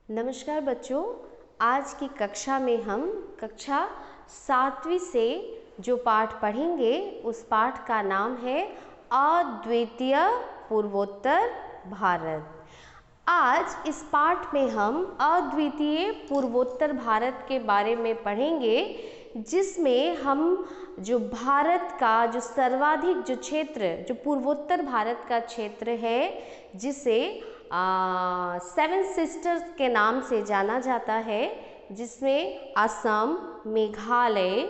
नमस्कार बच्चों, आज की कक्षा में हम कक्षा 7वीं से जो पाठ पढ़ेंगे उस पाठ का नाम है अद्वितीय पूर्वोत्तर भारत। आज इस पाठ में हम अद्वितीय पूर्वोत्तर भारत के बारे में पढ़ेंगे, जिसमें हम जो भारत का जो सर्वाधिक जो क्षेत्र जो पूर्वोत्तर भारत का क्षेत्र है, जिसे सेवन सिस्टर्स के नाम से जाना जाता है, जिसमें असम, मेघालय,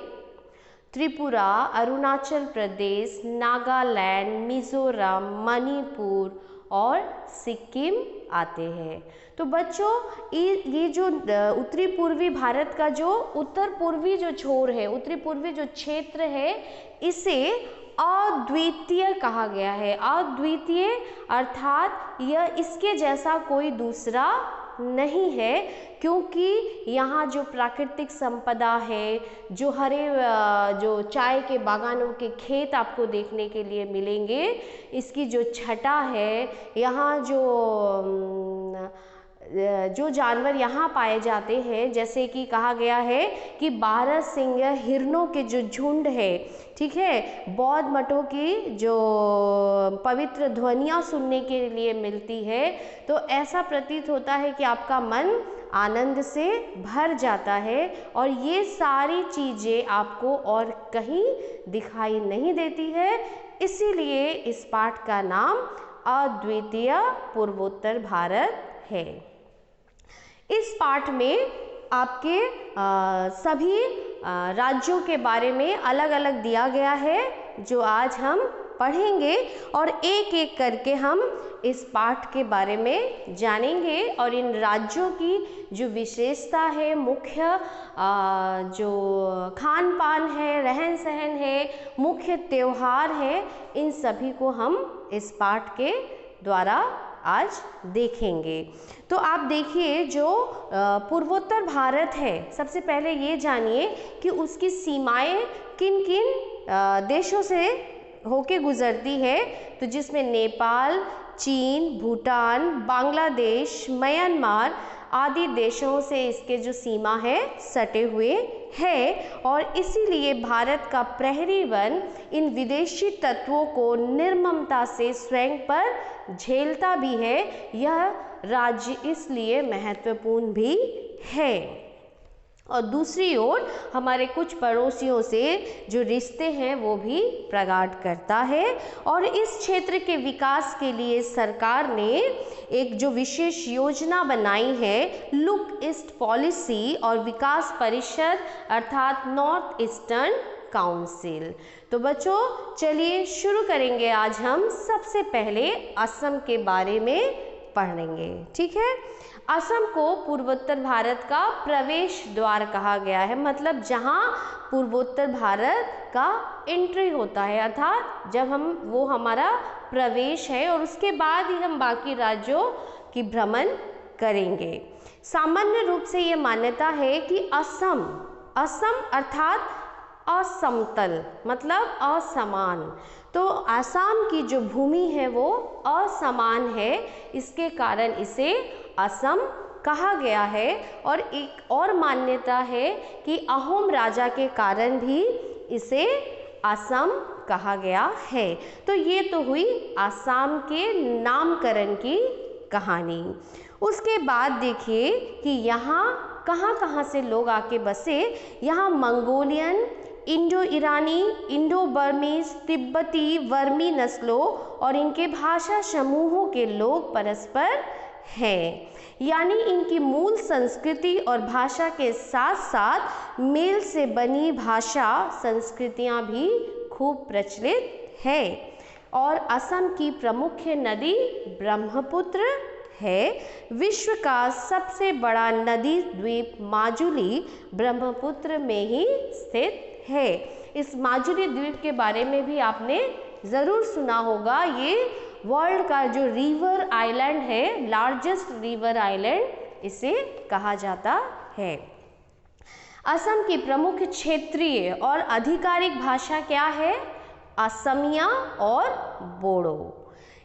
त्रिपुरा, अरुणाचल प्रदेश, नागालैंड, मिजोरम, मणिपुर और सिक्किम आते हैं। तो बच्चों, ये जो उत्तरी पूर्वी भारत का जो उत्तर पूर्वी जो छोर है, उत्तरी पूर्वी जो क्षेत्र है, इसे अद्वितीय कहा गया है। अद्वितीय अर्थात यह इसके जैसा कोई दूसरा नहीं है, क्योंकि यहाँ जो प्राकृतिक संपदा है, जो हरे जो चाय के बागानों के खेत आपको देखने के लिए मिलेंगे, इसकी जो छटा है, यहाँ जो जानवर यहाँ पाए जाते हैं, जैसे कि कहा गया है कि 12 सिंह हिरणों के जो झुंड है, ठीक है, बौद्ध मठों की जो पवित्र ध्वनियाँ सुनने के लिए मिलती है, तो ऐसा प्रतीत होता है कि आपका मन आनंद से भर जाता है। और ये सारी चीज़ें आपको और कहीं दिखाई नहीं देती है, इसीलिए इस पाठ का नाम अद्वितीय पूर्वोत्तर भारत है। इस पाठ में आपके सभी राज्यों के बारे में अलग अलग दिया गया है, जो आज हम पढ़ेंगे, और एक एक करके हम इस पाठ के बारे में जानेंगे और इन राज्यों की जो विशेषता है, मुख्य जो खान पान है, रहन सहन है, मुख्य त्योहार है, इन सभी को हम इस पाठ के द्वारा आज देखेंगे। तो आप देखिए, जो पूर्वोत्तर भारत है, सबसे पहले ये जानिए कि उसकी सीमाएं किन किन देशों से होके गुजरती है। तो जिसमें नेपाल, चीन, भूटान, बांग्लादेश, म्यांमार आदि देशों से इसके जो सीमा है सटे हुए है, और इसीलिए भारत का प्रहरी वन इन विदेशी तत्वों को निर्ममता से स्वयं पर झेलता भी है। यह राज्य इसलिए महत्वपूर्ण भी है। और दूसरी ओर हमारे कुछ पड़ोसियों से जो रिश्ते हैं वो भी प्रगाढ़ करता है। और इस क्षेत्र के विकास के लिए सरकार ने एक जो विशेष योजना बनाई है, लुक ईस्ट पॉलिसी और विकास परिषद अर्थात नॉर्थ ईस्टर्न काउंसिल। तो बच्चों, चलिए शुरू करेंगे। आज हम सबसे पहले असम के बारे में पढ़ेंगे, ठीक है। असम को पूर्वोत्तर भारत का प्रवेश द्वार कहा गया है, मतलब जहां पूर्वोत्तर भारत का एंट्री होता है, अर्थात जब वो हमारा प्रवेश है, और उसके बाद ही हम बाकी राज्यों की भ्रमण करेंगे। सामान्य रूप से ये मान्यता है कि असम अर्थात असमतल, मतलब असमान। तो आसाम की जो भूमि है वो असमान है, इसके कारण इसे असम कहा गया है। और एक और मान्यता है कि अहोम राजा के कारण भी इसे असम कहा गया है। तो ये तो हुई आसाम के नामकरण की कहानी। उसके बाद देखिए कि यहाँ कहाँ कहाँ से लोग आके बसे। यहाँ मंगोलियन, इंडो ईरानी, इंडो बर्मीज, तिब्बती, वर्मी नस्लों और इनके भाषा समूहों के लोग परस्पर हैं। यानी इनकी मूल संस्कृति और भाषा के साथ साथ मेल से बनी भाषा संस्कृतियाँ भी खूब प्रचलित है। और असम की प्रमुख नदी ब्रह्मपुत्र है। विश्व का सबसे बड़ा नदी द्वीप माजुली ब्रह्मपुत्र में ही स्थित है। इस माजुली द्वीप के बारे में भी आपने ज़रूर सुना होगा। ये वर्ल्ड का जो रिवर आइलैंड है, लार्जेस्ट रिवर आइलैंड इसे कहा जाता है। असम की प्रमुख क्षेत्रीय और आधिकारिक भाषा क्या है? असमिया और बोडो।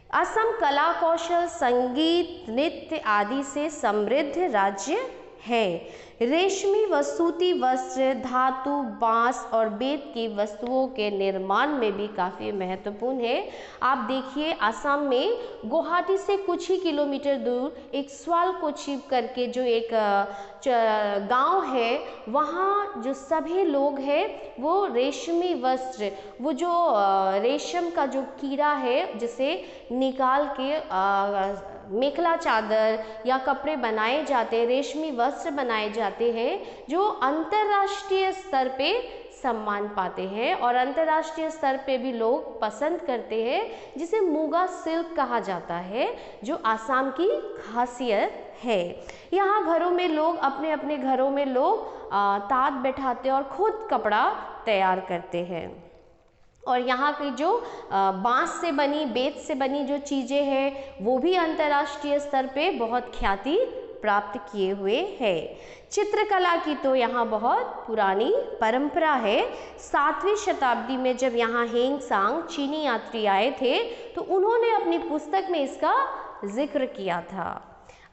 असम कला कौशल, संगीत, नृत्य आदि से समृद्ध राज्य है। रेशमी व सूती वस्त्र, धातु, बांस और बेत की वस्तुओं के निर्माण में भी काफ़ी महत्वपूर्ण है। आप देखिए असम में गुवाहाटी से कुछ ही किलोमीटर दूर एक स्वालकोची करके जो एक गांव है, वहाँ जो सभी लोग हैं वो रेशमी वस्त्र, वो जो रेशम का जो कीड़ा है जिसे निकाल के मेखला चादर या कपड़े बनाए जाते हैं, रेशमी वस्त्र बनाए जाते हैं, जो अंतर्राष्ट्रीय स्तर पे सम्मान पाते हैं और अंतर्राष्ट्रीय स्तर पे भी लोग पसंद करते हैं, जिसे मुगा सिल्क कहा जाता है, जो आसाम की खासियत है। यहाँ घरों में लोग अपने अपने घरों में लोग ताँत बैठाते हैं और खुद कपड़ा तैयार करते हैं। और यहाँ की जो बांस से बनी, बेत से बनी जो चीज़ें हैं वो भी अंतर्राष्ट्रीय स्तर पे बहुत ख्याति प्राप्त किए हुए है। चित्रकला की तो यहाँ बहुत पुरानी परंपरा है। 7वीं शताब्दी में जब यहाँ हेंगसांग चीनी यात्री आए थे तो उन्होंने अपनी पुस्तक में इसका जिक्र किया था।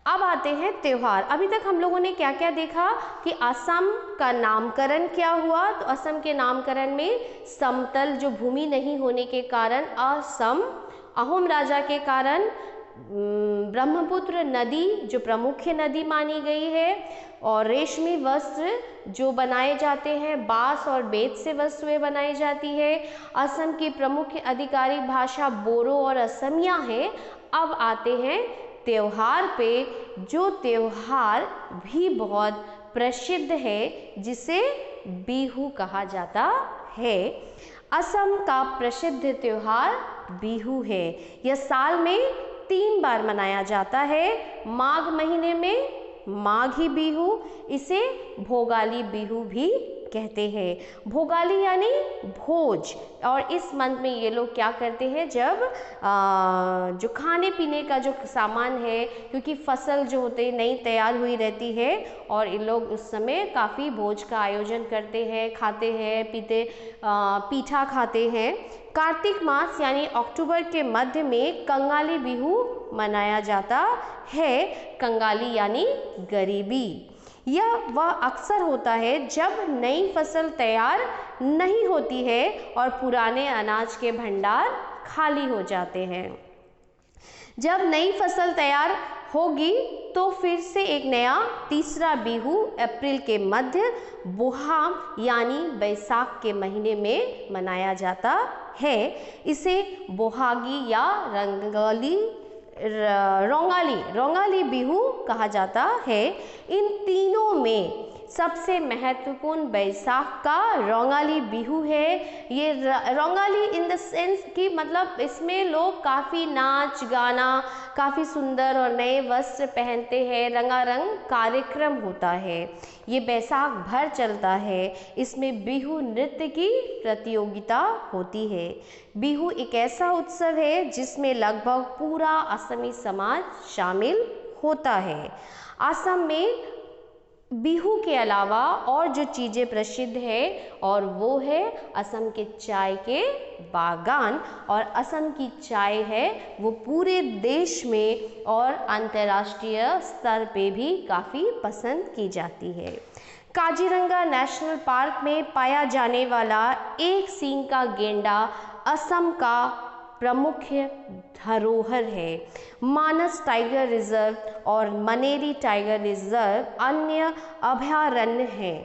अब आते हैं त्योहार। अभी तक हम लोगों ने क्या क्या देखा कि असम का नामकरण क्या हुआ, तो असम के नामकरण में समतल जो भूमि नहीं होने के कारण असम, अहोम राजा के कारण ब्रह्मपुत्र नदी जो प्रमुख नदी मानी गई है, और रेशमी वस्त्र जो बनाए जाते हैं, बांस और बेत से वस्तुएं बनाई जाती है। असम की प्रमुख आधिकारिक भाषा बोरो और असमिया है। अब आते हैं त्योहार पे, जो त्योहार भी बहुत प्रसिद्ध है जिसे बिहू कहा जाता है। असम का प्रसिद्ध त्योहार बिहू है। यह साल में 3 बार मनाया जाता है। माघ महीने में माघी बिहू, इसे भोगाली बिहू भी कहते हैं। भोगाली यानी भोज, और इस मंथ में ये लोग क्या करते हैं, जब जो खाने पीने का जो सामान है, क्योंकि फसल जो होते हैं नई तैयार हुई रहती है और इन लोग उस समय काफ़ी भोज का आयोजन करते हैं, खाते हैं, पीते, पीठा खाते हैं। कार्तिक मास यानी अक्टूबर के मध्य में कंगाली बिहू मनाया जाता है। कंगाली यानी गरीबी। यह वह अक्सर होता है जब नई फसल तैयार नहीं होती है और पुराने अनाज के भंडार खाली हो जाते हैं। जब नई फसल तैयार होगी तो फिर से एक नया तीसरा बिहू अप्रैल के मध्य बोहाग यानी बैसाख के महीने में मनाया जाता है। इसे बोहागी या रोंगाली बिहू कहा जाता है। इन तीनों में सबसे महत्वपूर्ण बैसाख का रोंगाली बिहू है। ये रोंगाली इन द सेंस कि मतलब इसमें लोग काफ़ी नाच गाना, काफ़ी सुंदर और नए वस्त्र पहनते हैं, रंगारंग कार्यक्रम होता है। ये बैसाख भर चलता है। इसमें बिहू नृत्य की प्रतियोगिता होती है। बिहू एक ऐसा उत्सव है जिसमें लगभग पूरा असमी समाज शामिल होता है। असम में बिहू के अलावा और जो चीज़ें प्रसिद्ध है और वो है असम के चाय के बागान। और असम की चाय है वो पूरे देश में और अंतर्राष्ट्रीय स्तर पे भी काफ़ी पसंद की जाती है। काजीरंगा नेशनल पार्क में पाया जाने वाला एक सींग का गेंडा असम का प्रमुख धरोहर है। मानस टाइगर रिजर्व और मनेरी टाइगर रिजर्व अन्य अभयारण्य हैं।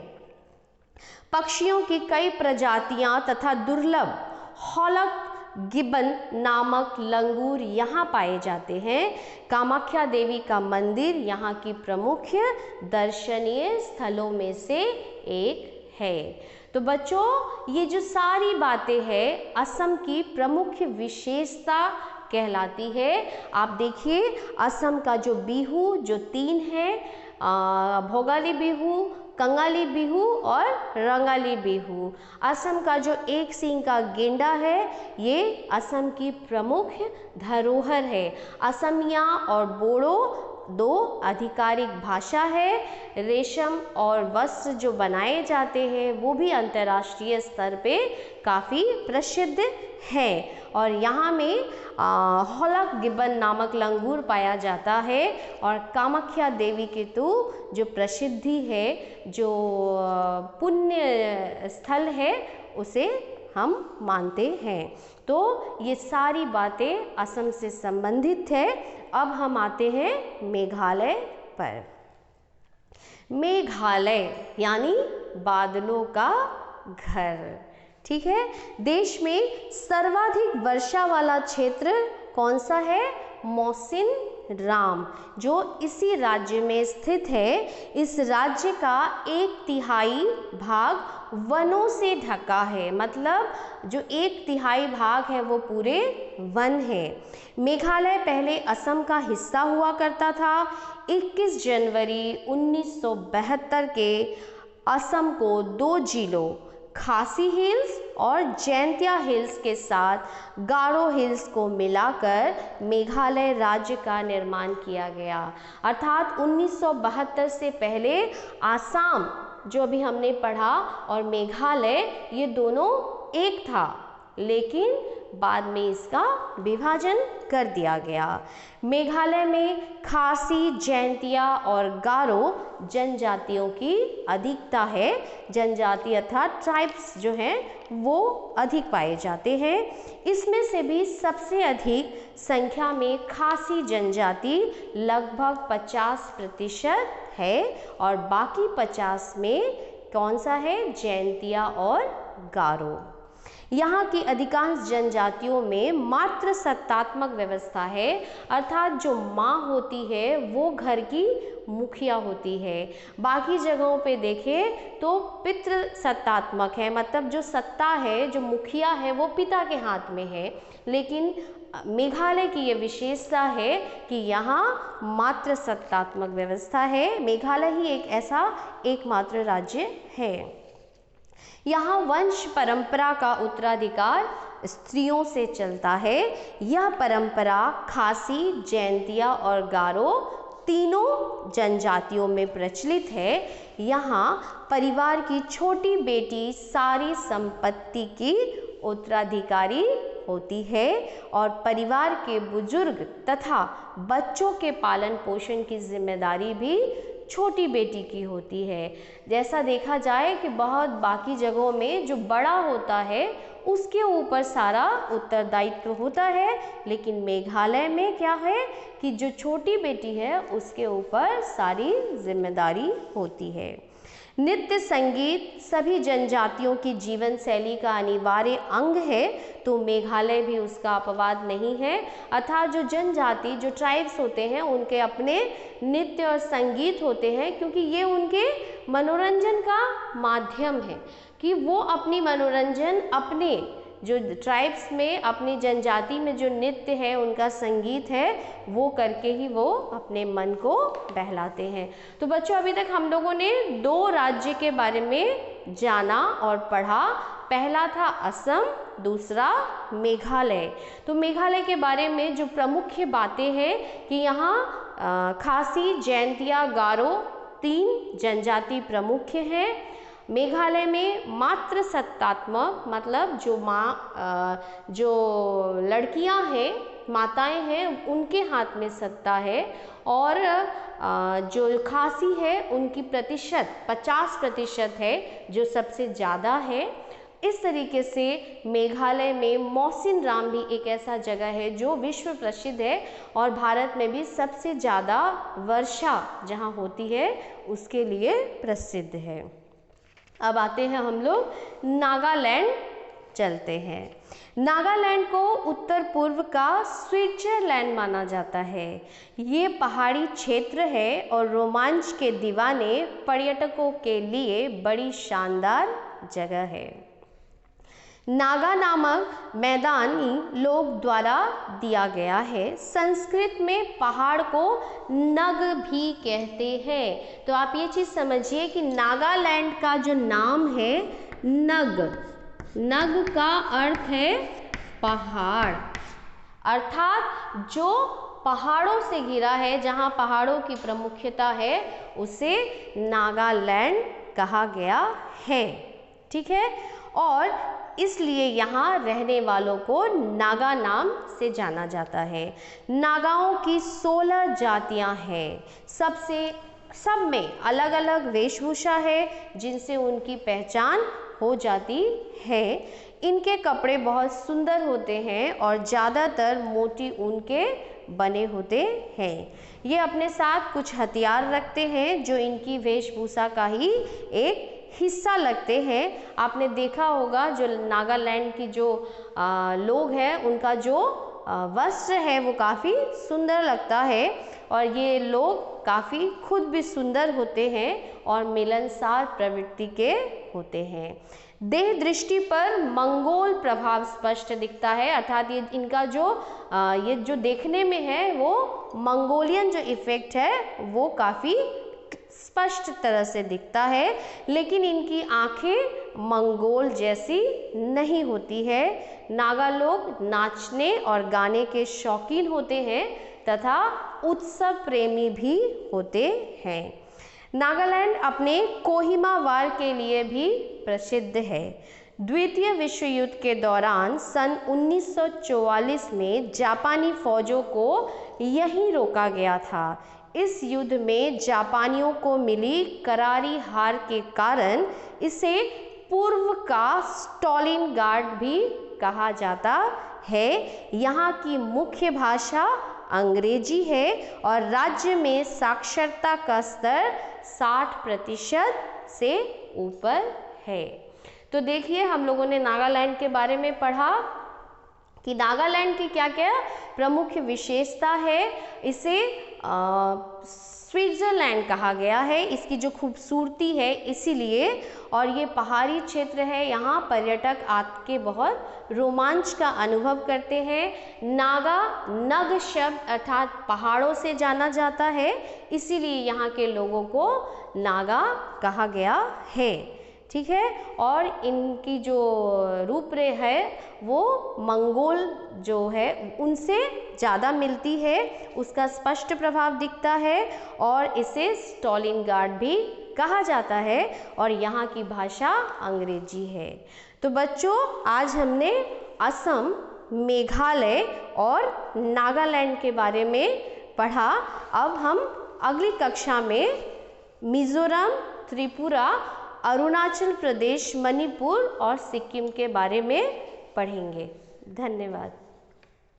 पक्षियों की कई प्रजातियां तथा दुर्लभ हॉलक गिबन नामक लंगूर यहाँ पाए जाते हैं। कामाख्या देवी का मंदिर यहाँ की प्रमुख दर्शनीय स्थलों में से एक है। तो बच्चों, ये जो सारी बातें हैं असम की प्रमुख विशेषता कहलाती है। आप देखिए असम का जो बिहू जो 3 है, भोगाली बिहू, कंगाली बिहू और रंगाली बिहू। असम का जो एक सींग का गेंडा है ये असम की प्रमुख धरोहर है। असमिया और बोडो 2 आधिकारिक भाषा है। रेशम और वस्त्र जो बनाए जाते हैं वो भी अंतर्राष्ट्रीय स्तर पे काफ़ी प्रसिद्ध है। और यहाँ में होलक गिब्बन नामक लंगूर पाया जाता है। और कामाख्या देवी के तो जो प्रसिद्धि है, जो पुण्य स्थल है, उसे हम मानते हैं। तो ये सारी बातें असम से संबंधित है। अब हम आते हैं मेघालय पर। मेघालय यानी बादलों का घर, ठीक है। देश में सर्वाधिक वर्षा वाला क्षेत्र कौन सा है? मौसिनराम, जो इसी राज्य में स्थित है। इस राज्य का 1/3 भाग वनों से ढका है, मतलब जो 1/3 भाग है वो पूरे वन है। मेघालय पहले असम का हिस्सा हुआ करता था। 21 जनवरी 1972 के असम को 2 जिलों खासी हिल्स और जैंतिया हिल्स के साथ गारो हिल्स को मिलाकर मेघालय राज्य का निर्माण किया गया। अर्थात 1972 से पहले आसाम, जो अभी हमने पढ़ा, और मेघालय ये दोनों एक था, लेकिन बाद में इसका विभाजन कर दिया गया। मेघालय में खासी, जैंतिया और गारो जनजातियों की अधिकता है। जनजाति अर्थात ट्राइब्स जो हैं वो अधिक पाए जाते हैं। इसमें से भी सबसे अधिक संख्या में खासी जनजाति लगभग 50% है, और बाकी 50 में कौन सा है? जैंतिया और गारो। यहाँ की अधिकांश जनजातियों में मात्र सत्तात्मक व्यवस्था है, अर्थात जो माँ होती है वो घर की मुखिया होती है। बाकी जगहों पे देखें तो पितृ सत्तात्मक है, मतलब जो सत्ता है, जो मुखिया है वो पिता के हाथ में है। लेकिन मेघालय की ये विशेषता है कि यहाँ मात्र सत्तात्मक व्यवस्था है। मेघालय ही एक ऐसा एकमात्र राज्य है। यहाँ वंश परंपरा का उत्तराधिकार स्त्रियों से चलता है। यह परंपरा खासी, जैंतिया और गारो तीनों जनजातियों में प्रचलित है। यहाँ परिवार की छोटी बेटी सारी संपत्ति की उत्तराधिकारी होती है, और परिवार के बुजुर्ग तथा बच्चों के पालन पोषण की जिम्मेदारी भी छोटी बेटी की होती है। जैसा देखा जाए कि बहुत बाकी जगहों में जो बड़ा होता है उसके ऊपर सारा उत्तरदायित्व होता है, लेकिन मेघालय में क्या है कि जो छोटी बेटी है उसके ऊपर सारी जिम्मेदारी होती है। नृत्य संगीत सभी जनजातियों की जीवन शैली का अनिवार्य अंग है, तो मेघालय भी उसका अपवाद नहीं है। अर्थात जो जनजाति, जो ट्राइब्स होते हैं, उनके अपने नृत्य और संगीत होते हैं, क्योंकि ये उनके मनोरंजन का माध्यम है कि वो अपनी मनोरंजन अपने जो ट्राइब्स में, अपनी जनजाति में जो नृत्य है, उनका संगीत है, वो करके ही वो अपने मन को बहलाते हैं। तो बच्चों, अभी तक हम लोगों ने 2 राज्य के बारे में जाना और पढ़ा। पहला था असम, दूसरा मेघालय। तो मेघालय के बारे में जो प्रमुख बातें हैं कि यहाँ खासी, जैंतिया, गारो 3 जनजाति प्रमुख हैं। मेघालय में मात्र सत्तात्मक, मतलब जो लड़कियां हैं, माताएं हैं, उनके हाथ में सत्ता है, और जो खासी है उनकी प्रतिशत 50% है, जो सबसे ज़्यादा है। इस तरीके से मेघालय में मौसिनराम भी एक ऐसा जगह है जो विश्व प्रसिद्ध है, और भारत में भी सबसे ज़्यादा वर्षा जहाँ होती है उसके लिए प्रसिद्ध है। अब आते हैं हम लोग नागालैंड चलते हैं। नागालैंड को उत्तर पूर्व का स्विट्जरलैंड माना जाता है। ये पहाड़ी क्षेत्र है और रोमांच के दीवाने पर्यटकों के लिए बड़ी शानदार जगह है। नागा नामक मैदानी लोग द्वारा दिया गया है। संस्कृत में पहाड़ को नग भी कहते हैं। तो आप ये चीज़ समझिए कि नागालैंड का जो नाम है नग, नग का अर्थ है पहाड़, अर्थात जो पहाड़ों से घिरा है, जहाँ पहाड़ों की प्रमुखता है, उसे नागालैंड कहा गया है। ठीक है। और इसलिए यहाँ रहने वालों को नागा नाम से जाना जाता है। नागाओं की 16 जातियाँ हैं, सब में अलग अलग वेशभूषा है जिनसे उनकी पहचान हो जाती है। इनके कपड़े बहुत सुंदर होते हैं और ज़्यादातर मोटी ऊन के बने होते हैं। ये अपने साथ कुछ हथियार रखते हैं जो इनकी वेशभूषा का ही एक हिस्सा लगते हैं। आपने देखा होगा जो नागालैंड की जो लोग हैं उनका जो वस्त्र है वो काफ़ी सुंदर लगता है और ये लोग काफ़ी खुद भी सुंदर होते हैं और मिलनसार प्रवृत्ति के होते हैं। देह दृष्टि पर मंगोल प्रभाव स्पष्ट दिखता है, अर्थात ये इनका ये जो देखने में है वो मंगोलियन जो इफेक्ट है वो काफ़ी स्पष्ट तरह से दिखता है, लेकिन इनकी आंखें मंगोल जैसी नहीं होती है। नागा लोग नाचने और गाने के शौकीन होते हैं तथा उत्सव प्रेमी भी होते हैं। नागालैंड अपने कोहिमा वार के लिए भी प्रसिद्ध है। द्वितीय विश्व युद्ध के दौरान सन 1944 में जापानी फौजों को यहीं रोका गया था। इस युद्ध में जापानियों को मिली करारी हार के कारण इसे पूर्व का स्टालिनग्राड भी कहा जाता है। यहाँ की मुख्य भाषा अंग्रेजी है और राज्य में साक्षरता का स्तर 60% से ऊपर है। तो देखिए हम लोगों ने नागालैंड के बारे में पढ़ा कि नागालैंड की क्या क्या प्रमुख विशेषता है। इसे स्विट्ज़रलैंड कहा गया है, इसकी जो खूबसूरती है इसीलिए, और ये पहाड़ी क्षेत्र है, यहाँ पर्यटक आके बहुत रोमांच का अनुभव करते हैं। नागा नग शब्द अर्थात पहाड़ों से जाना जाता है, इसीलिए यहाँ के लोगों को नागा कहा गया है। ठीक है, और इनकी जो रूपरेखा है वो मंगोल जो है उनसे ज़्यादा मिलती है, उसका स्पष्ट प्रभाव दिखता है और इसे स्टालिनग्राड भी कहा जाता है और यहाँ की भाषा अंग्रेजी है। तो बच्चों आज हमने असम, मेघालय और नागालैंड के बारे में पढ़ा। अब हम अगली कक्षा में मिज़ोरम, त्रिपुरा, अरुणाचल प्रदेश, मणिपुर और सिक्किम के बारे में पढ़ेंगे। धन्यवाद।